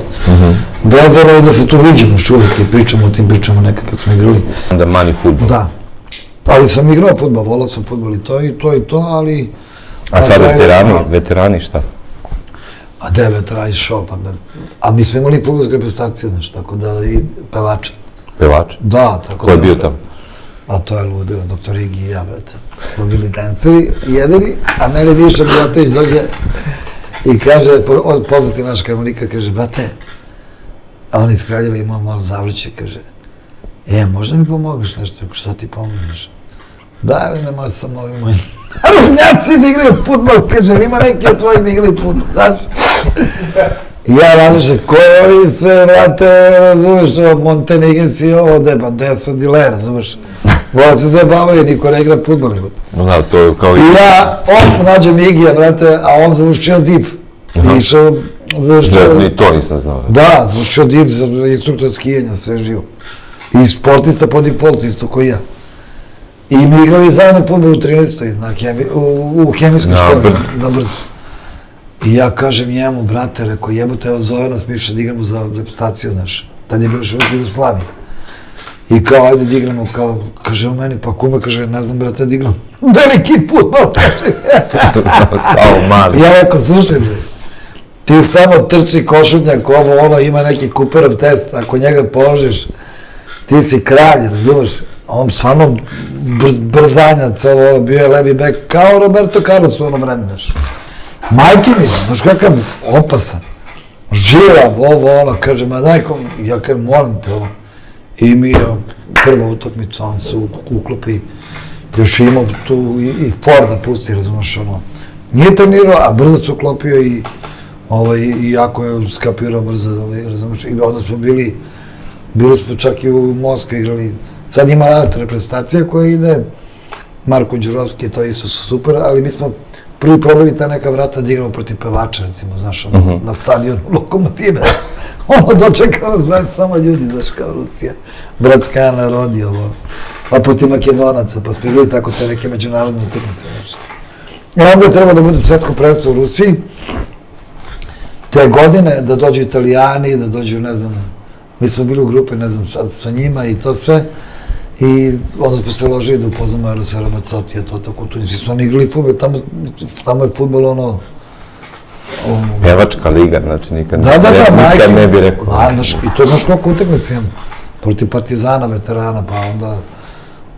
Vezano je da se tu viđemo što uvijek i pričamo o tim pričama nekad kad smo igrali. Da mani fudbal. Da. Ali sam igrao fudbal, volao sam fudbal i to, ali... A sad veterani šta? A gde je veterani šao, pa da... A mi smo imali fudbalske reprezentacije, znaš, tako da i pevača. Pevača? Da, tako da... Ko je bio tamo? A to je ludilo, doktor Igi i ja, brate. Smo bili danceri, jedini, a mene Miša Mijatović dođe i kaže, poznati naš harmonikar, kaže, brate, a on iz Kraljeva imao malo zavrće, kaže, možda mi pomogaš nešto, šta ti pomogaš? Daj, nemoj samo ovi moji narodnjaci da igraju futbol, kaže, ima neki od tvojih da igraju futbol, znaš? I ja razmišljam, koji se, brate, razumeš, Montenegensi i ovo, gde su dile, razumeš? Vola se zabavaju, niko ne igra futbol, ne. Da, to je kao... I ja, nađem Igija, brate, a on završio DIV. Išao, ni to nisam znao. Da, završio DIV za instruktor skijanja, sve živo. I sportista po defaultu, isto koji ja. I mi igrali zajedno futbol u 13. u hemijskoj školi, na Brdu. I ja kažem njemu, brate, rekao, jebote, evo zove nas Miša da igramo za reprezentaciju, znaš. Tad je bilo još uvijek Jugoslavije. I ajde da igramo, kaže u meni, pa kume, kaže, ne znam, brate, da igram veliki futbol, kaže. Samo mali. Ja rekao, slušaj, ti samo trči košutnjak, ovo, ima neki Cooperov test, ako njega položiš, ti si kralj, razumeš? On stvarno brzanjac, bio je levi bek, kao Roberto Carlos u ono vreme, znaš. Majke mi, znaš kakav opasan, žilav, kaže, ma daj, ja kažem, molim te, I mi je prva utakmica, on se uklopi, još imao tu i Forda pusti, razumeš, nije trenirao, a brzo se uklopio i jako je skapirao brzo, razumeš, i onda smo bili smo čak i u Moskvi igrali, sad ima reprezentacija koja ide, Marko Đurovski, to isto su super, ali mi smo prvi probili ta neka vrata da igramo protiv pevača, recimo, znaš, na stadionu Lokomotive. Dočekao nas samo ljudi, znaš, kao Rusija. Bratska Ana rodi, pa protiv Makedonaca, pa smo igrali tako te neke međunarodne utakmice, znaš. I onda je trebalo da bude svetsko prvenstvo u Rusiji, te godine, da dođu Italijani, da dođu, ne znam, mi smo bili u grupi, ne znam, sa njima i to sve, i onda smo se ložili da upoznamo Erosera Macotija, to tako, tu nisi oni igrali futbol, tamo je futbol, Pevačka liga, znači nikad ne bi rekao. I to je znaš koliko utakmica imamo, protiv Partizana, veterana, pa onda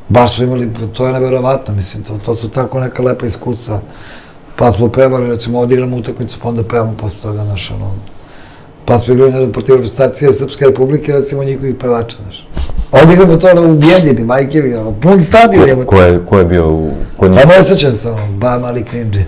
baš smo imali, to je neverovatno, mislim, to su tako neka lepa iskustva. Pa smo pevali, recimo, odigramo utakmicu, pa onda pevamo posle toga, znaš, pa smo igrali, ne znam, protiv reprezentacije Srpske republike, recimo, njihovih pevača, znaš. Odigramo to na ubijedini, majke mi, pun stadion je. Ko je bio kod njih? Pa ne sećam se ba mali krinđi.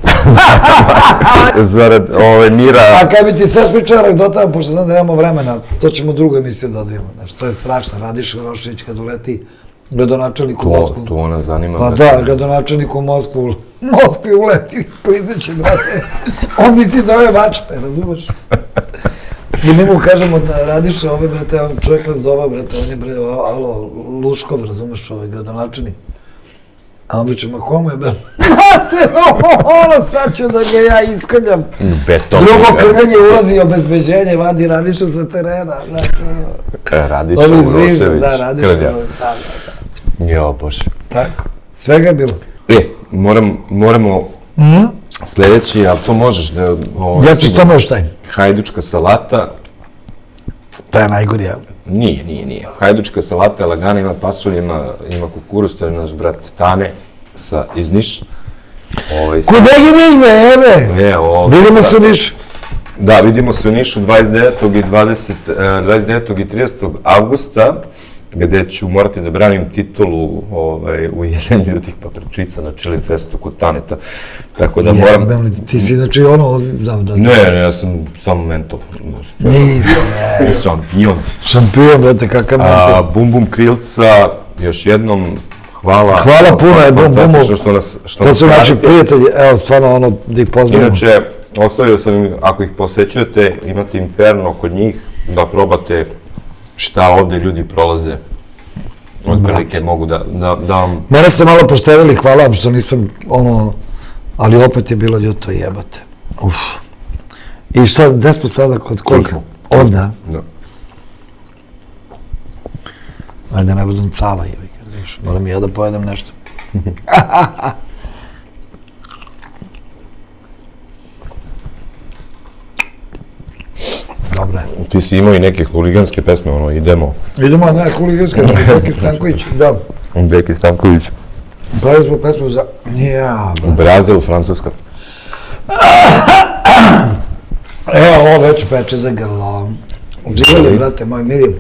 Zarad mira... A kad bi ti sad pričao anegdotama, pošto znam da nemamo vremena, to ćemo drugu emisiju da odvijemo. Znači, to je strašno, Radiša Rošević kad uleti gradonačelnik u Moskvu. To ona zanima. Pa da, gradonačelnik u Moskvi uleti, klizeće, brate. On misli da ove vačpe, razumeš? I mi mu kažemo da Radiša ove, brate, čovjek nas zove, brate, on je, bre, alo, Luškov, razumeš, ovaj gradonačelnik. A on biće, ma komu je, bre? Brate, ono, sad ću da ga ja iskoljam. Drugo krganje ulazi obezbeđenje, vadi Radiša sa terena, znači, Radiša Urošević. Da, Radiša Urošević, da. Jo, bože. Tako, svega je bilo. Moramo sljedeći, ali to možeš da... Ja ću samo još taj. Hajdučka salata. To je najgori, ja. Nije. Hajdučka salata, lagana, ima pasulj, ima kukuruz, to je naš brat Tane iz Niša. Kuda je Niš, bre, vidimo se u Nišu. Da, vidimo se u Nišu 29. i 30. avgusta, gde ću morati da branim titulu u jesenju ljudih papričica na Chili Festu kod Taneta. Tako da moram... Ti si znači ono... Ne, ja sam samo mentor. Šampion. Šampion, brate, kakav mentor. Bum Bum Krilca, još jednom hvala. Hvala puno je Bum Bumu. To su naši prijatelji, evo stvarno ono da ih pozdravimo. Inače, ostavio sam im, ako ih posećujete, imate Inferno kod njih, da probate šta ovde ljudi prolaze. Od prilike mogu da vam... Mene ste malo poštedili, hvala vam što nisam ono... Ali opet je bilo ljuto, jebate. Uf. I šta, gde smo sada kod koliko? Ovde, a? Da. Ajde, ne budem cava, jebike, razviš. Moram i ja da pojedem nešto. Dobre. Ti si imao i neke huliganske pesme, ono, idemo. Idemo, ne, huliganske, Beki Stanković, da. Beki Stanković. Pravili smo pesmu za... Ja, Brazil, Francuska. Evo, ovo već peče za grlo. Živjeli, brate, moj mili.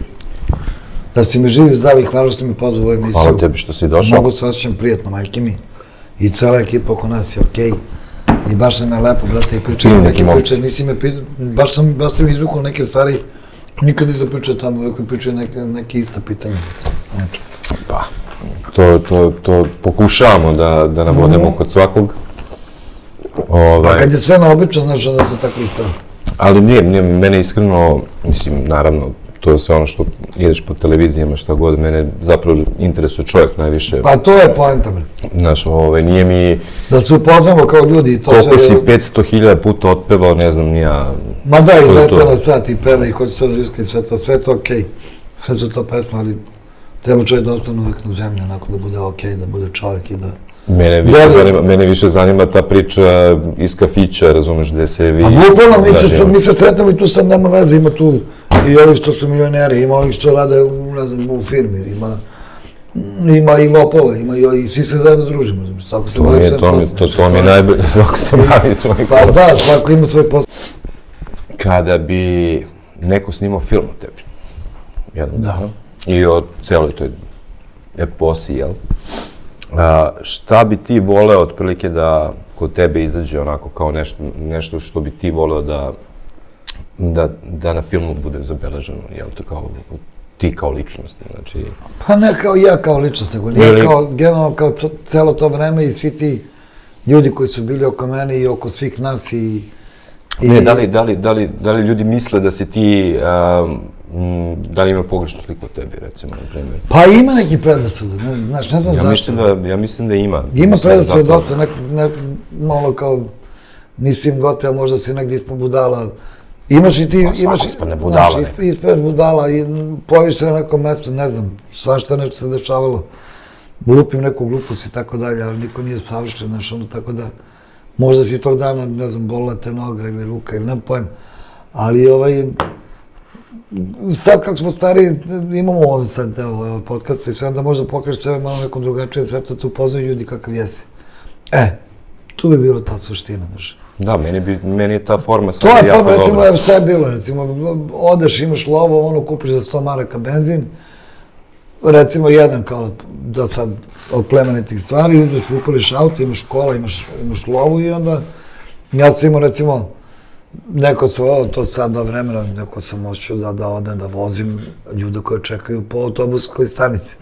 Da si mi živi, zdravi, hvala što si mi pozvao u ovu emisiju. Hvala tebi što si došao. Mogu se osjećam prijetno, majke mi. I cela ekipa oko nas je okej. I baš nam je lepo, brate, i pričali smo neke priče, nisi me pitao, baš sam mi izvukao neke stvari, nikad nisam pričao tamo, uvijek mi pričao neke ista pitanja. Pa, to pokušavamo da navodemo kod svakog. A kad je sve naobično, znaš, onda to tako ispravo. Ali nije, mene iskreno, mislim, naravno, to je sve ono što ideš po televizijama, šta god, mene zapravo interesuje čovjek najviše. Pa to je poenta, bre. Znaš, nije mi... Da se upoznamo kao ljudi i to sve... Koliko si 500.000 puta otpevao, ne znam, nija... Ma da, i vesela sat i peva i hoće sad riska i sve to okej. Sve su to pesma, ali treba čovjek da ostane uvijek na zemlji, onako da bude okej, da bude čovjek i da... Mene više zanima ta priča iz kafića, razumeš, gde se vi... A bukvalno, mi se sretamo i tu sad nema veze, ima tu i ovi što su milioneri, ima ovih što rade, ne znam, u firmi, ima i lopove, ima i svi se zajedno družimo, znači, svako se bavi svoj posao. To mi je najbolje, svako se bavi svoj posao. Pa da, svako ima svoj posao. Kada bi neko snimao film o tebi, jednom dana, i o celoj toj eposi, jel? Šta bi ti voleo otprilike da kod tebe izađe onako kao nešto što bi ti voleo da na filmu bude zabeleženo, jel to kao ti kao ličnost, znači... Pa ne kao ja kao ličnost, nego generalno kao celo to vreme i svi ti ljudi koji su bili oko mene i oko svih nas i... Ne, da li ljudi misle da si ti, da li ima pogrešnu sliku o tebi, recimo, na primjer? Pa ima neki predrasuda, znaš, ne znam zašto. Ja mislim da ima. Ima predrasuda dosta, malo kao, nisi im gotovo, možda si negdje ispod budala. Imaš i ti, imaš ispred budala i pojaviš se na nekom mjestu, ne znam, svašta nešto se dešavalo. Glupim neku glupost i tako dalje, ali niko nije savršen, znaš, ono, tako da, možda si tog dana, ne znam, bolila te noga ili ruka ili nemam pojem, ali sad kako smo stari, imamo ovdje sad podcaste i sve, onda možda pokažeš sebe malo nekom drugačijem svetu, tu upoznaju ljudi kakav jesi. Tu bi bilo ta suština, znaš. Da, meni je ta forma sad jako dobra. To je forma, recimo, šta je bilo, recimo, odeš, imaš lovo, kupiš za 100 maraka benzin, recimo jedan kao da sad od plemenitih stvari, ideš, upališ auto, imaš kola, imaš lovu i onda ja sam imao recimo neko sam, to sad 2 vremena, neko sam moću da odem da vozim ljude koji čekaju po autobuskoj stanici.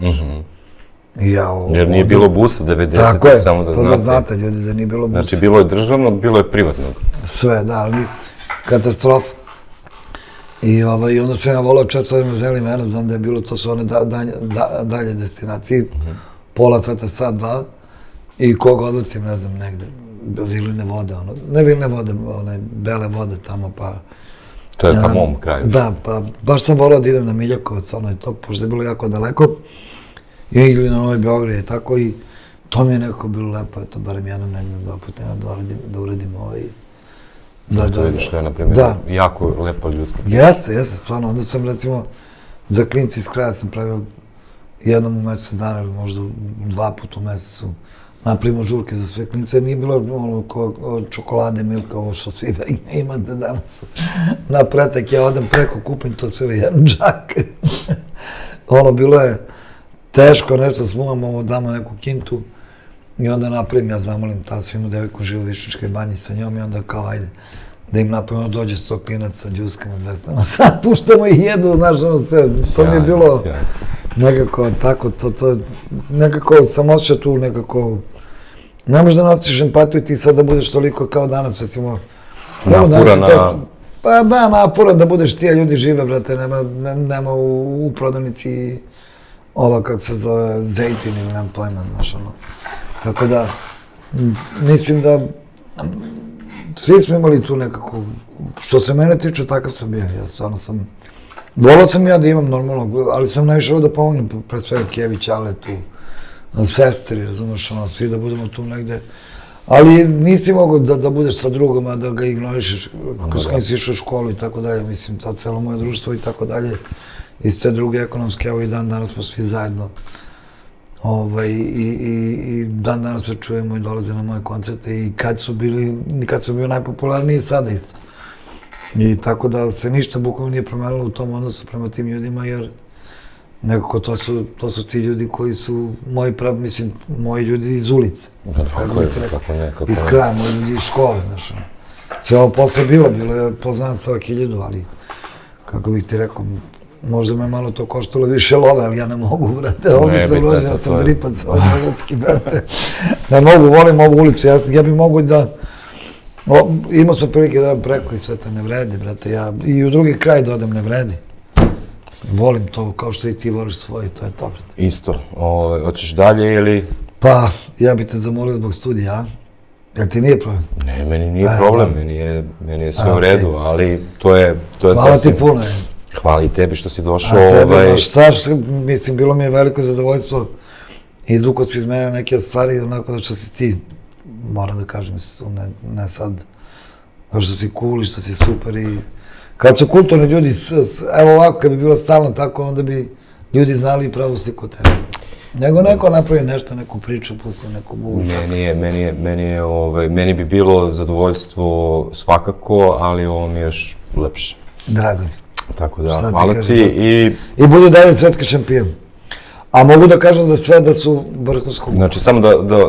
I ja, jer nije bilo busa 90-ih, tako je, samo da to znate. da znate ljudi, da nije bilo busa. Znači, bilo je državnog, bilo je privatnog. Sve, da, ali katastrofa. I onda sam ja volao često da me zeli mene, znam da je bilo, to su one dalje destinacije, pola sata, sat, 2, i koga odbacim, ne znam, negde, viline vode, ne viline vode, one bele vode tamo, pa... To je pa mom kraju. Da, pa baš sam volao da idem na Miljakovac, ono je to, pošto je bilo jako daleko, ili na Novi Beograd i tako, i to mi je nekako bilo lepo, eto, barem jednom nedeljno 2 puta da uradim To je što je, na primjer, jako lepo ljudsko. Jeste, stvarno, onda sam recimo, za klinci iz kraja sam pravio jednom u mesecu dana ili možda 2 puta u mesecu, napravimo žurke za sve klince, nije bilo ono čokolade, milka, ovo što svi imate danas na pretek, ja odem preko, kupim to sve u jedan džak. Bilo je teško nešto, smuvamo, damo neku kintu i onda napravim, ja zamolim, tada sam imao devojku živu u Višnjičkoj banji sa njom i onda kao, ajde, da im napravimo, dođe 100 klinaca sa džuskama 200 na sat, puštamo i jedu, znaš, ono sve, to mi je bilo nekako tako, nekako sam osjećao tu nekako, ne možeš da nosiš empatiju ti sad da budeš toliko kao danas, recimo, pa da, naporan da budeš ti, a ljudi žive, brate, nema u prodavnici ova, kako se zove, zejtin ili nemam pojma, znaš, ono. Tako da, mislim da svi smo imali tu nekako, što se mene tiče, takav sam bio, ja stvarno sam, volao sam ja da imam normalno, ali sam najviše da pomognem, pred svega Kević, Aletu, sestri, razumeš, ono, svi da budemo tu negde, ali nisi mogao da budeš sa drugom, a da ga ignorišeš, s kojim si išao u školu i tako dalje, mislim, to celo moje društvo i tako dalje, i sve druge ekonomske, evo i danas smo svi zajedno, i danas se čujemo i dolaze na moje koncerte i kad su bio najpopularniji sada isto. I tako da se ništa bukvalno nije promenilo u tom odnosu prema tim ljudima, jer nekako to su ti ljudi koji su moji ljudi iz ulice. Iz kraja, moji ljudi iz škole, znaš. Sve ovo posle bilo je poznanstva 1000, ali kako bih ti rekao, možda me malo to koštalo više love, ali ja ne mogu, brate, ovdje sam rođen, ja sam dripac, beogradski, brate. Ne mogu, volim ovu ulicu, ja bih mogu da, imao sam prilike da odem preko i sve to ne vredi, brate, ja i u drugi kraj da odem ne vredi. Volim to, kao što i ti voliš svoje, to je to, brate. Isto, hoćeš dalje ili? Pa, ja bih te zamolio zbog studija, a? Jel ti nije problem? Ne, meni nije problem, meni je sve u redu, ali to je hvala ti puno, je. Hvala i tebi što si došao. Mislim, bilo mi je veliko zadovoljstvo. Izvukao si iz mene neke stvari, onako da što si ti, moram da kažem, ne sad, da što si cool i što si super i... Kad su kulturni ljudi, evo ovako, kad bi bilo stalno tako, onda bi ljudi znali i pravu sliku od tebe. Nego neko napravi nešto, neku priču, pusti neku muvu. Meni bi bilo zadovoljstvo svakako, ali ovo mi je još lepše. Drago mi. Tako da, hvala ti i budi dalje svetski šampion. A mogu da kažem za sve da su vrhunskog... Znači, samo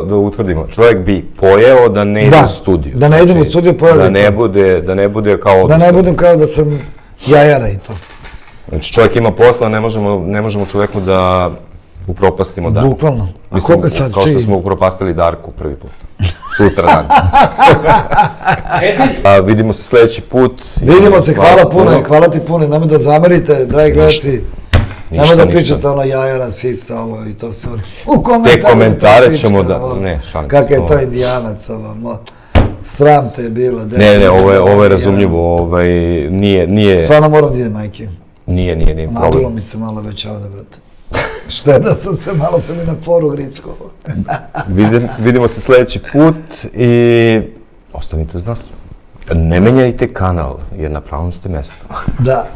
da utvrdimo, čovjek bi pojeo da ne ide u studiju. Da ne idem u studiju, pojeo bi to. Da ne bude kao... Da ne budem kao da sam jajara i to. Znači, čovjek ima posla, ne možemo čovjeku da upropastimo dan. Bukvalno. A koliko je sad? Kao što smo upropastili Darku prvi put. Sutra dan. Vidimo se sljedeći put. Vidimo se, hvala puno, hvala ti puno. Nemoj da zamerite, dragi gledalci. Nemoj da pričate ono jajara, sica, ovo i to sve. Te komentare ćemo da... Ne, šanci. Kakav je to indijanac, ovo. Sram te je bilo. Ne, ovo je razumljivo, nije... Stvarno moram da idem, majke. Nije problem. Nadilo mi se malo već ovdje, brate. Šta da sam se, malo sam i na foru gricko. Vidimo se sljedeći put i ostanite uz nas. Ne menjajte kanal, jer na pravom ste mjestu. Da.